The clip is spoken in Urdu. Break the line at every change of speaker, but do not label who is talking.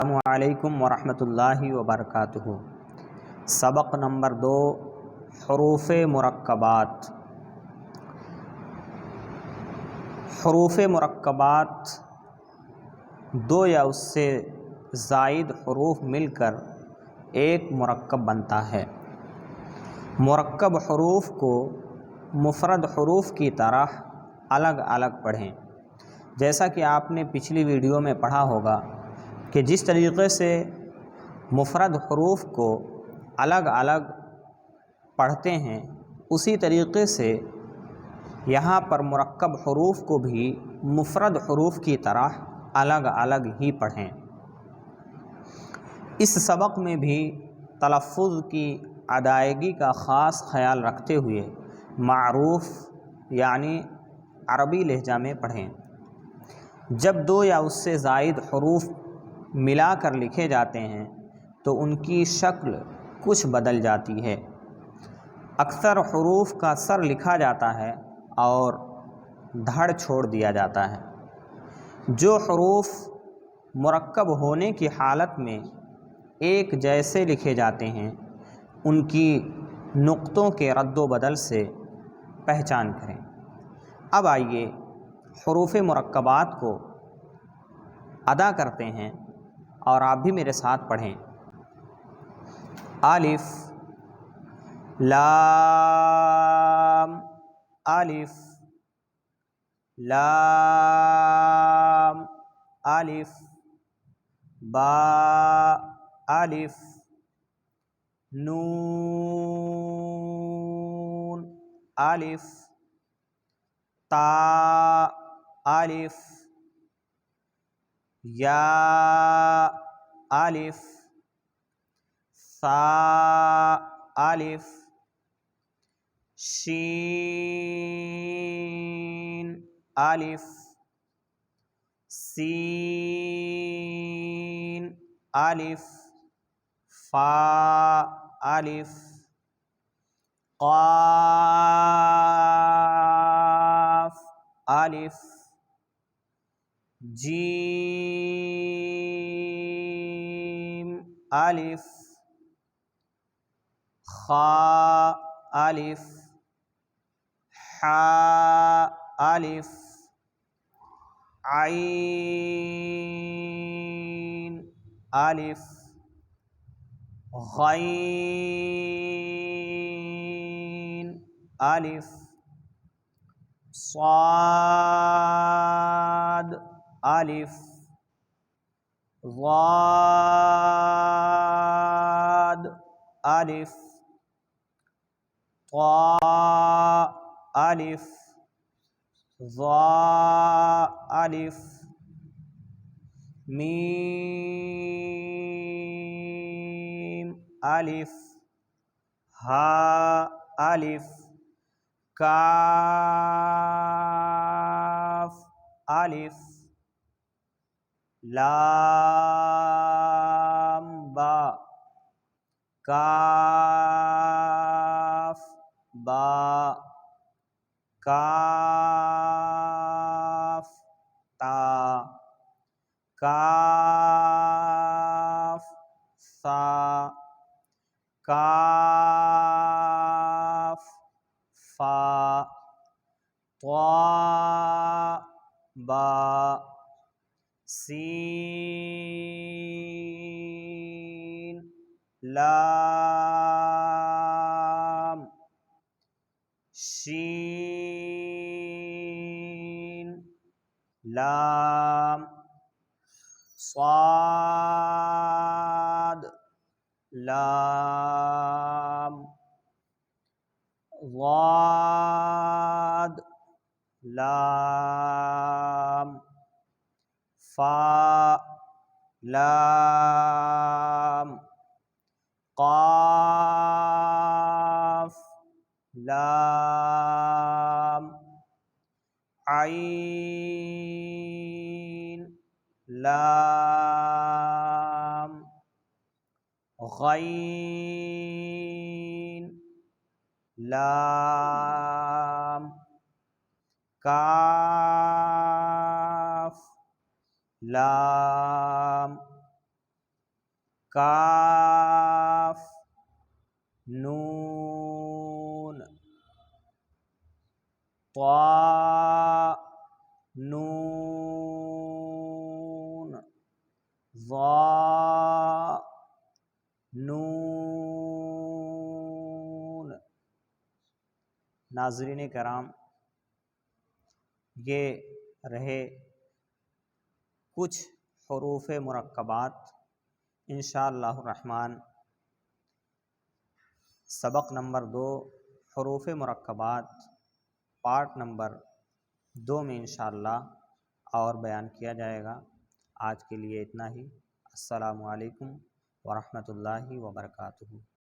السلام علیکم ورحمۃ اللہ وبرکاتہ۔ سبق نمبر 2، حروف مرکبات۔ حروف مرکبات دو یا اس سے زائد حروف مل کر ایک مرکب بنتا ہے۔ مرکب حروف کو مفرد حروف کی طرح الگ الگ پڑھیں۔ جیسا کہ آپ نے پچھلی ویڈیو میں پڑھا ہوگا کہ جس طریقے سے مفرد حروف کو الگ الگ پڑھتے ہیں، اسی طریقے سے یہاں پر مرکب حروف کو بھی مفرد حروف کی طرح الگ الگ ہی پڑھیں۔ اس سبق میں بھی تلفظ کی ادائیگی کا خاص خیال رکھتے ہوئے معروف یعنی عربی لہجہ میں پڑھیں۔ جب دو یا اس سے زائد حروف ملا کر لکھے جاتے ہیں تو ان کی شکل کچھ بدل جاتی ہے۔ اکثر حروف کا سر لکھا جاتا ہے اور دھڑ چھوڑ دیا جاتا ہے۔ جو حروف مرکب ہونے کی حالت میں ایک جیسے لکھے جاتے ہیں، ان کی نقطوں کے رد و بدل سے پہچان کریں۔ اب آئیے حروف مرکبات کو ادا کرتے ہیں اور آپ بھی میرے ساتھ پڑھیں۔ الف لام الف لام الف با الف نون الف تا الف یا الف ثا الف شین الف سین الف فا الف قاف الف جیم الف خا الف حا الف عین الف غین الف صاد الف ضاد الف طا الف ظا الف میم الف ہا الف کاف الف لام با کاف با کاف تا کاف ثا کاف فا طا با سین لام شین لام صاد لام ضاد لام فا لام قاف لام عین لام غین لام کاف لام کاف نون طا نون ظا نون۔ ناظرین کرام، یہ رہے کچھ حروف مرکبات۔ انشاءاللہ الرحمن سبق نمبر 2 حروف مرکبات پارٹ نمبر 2 میں انشاءاللہ اور بیان کیا جائے گا۔ آج کے لیے اتنا ہی۔ السلام علیکم ورحمۃ اللہ وبرکاتہ۔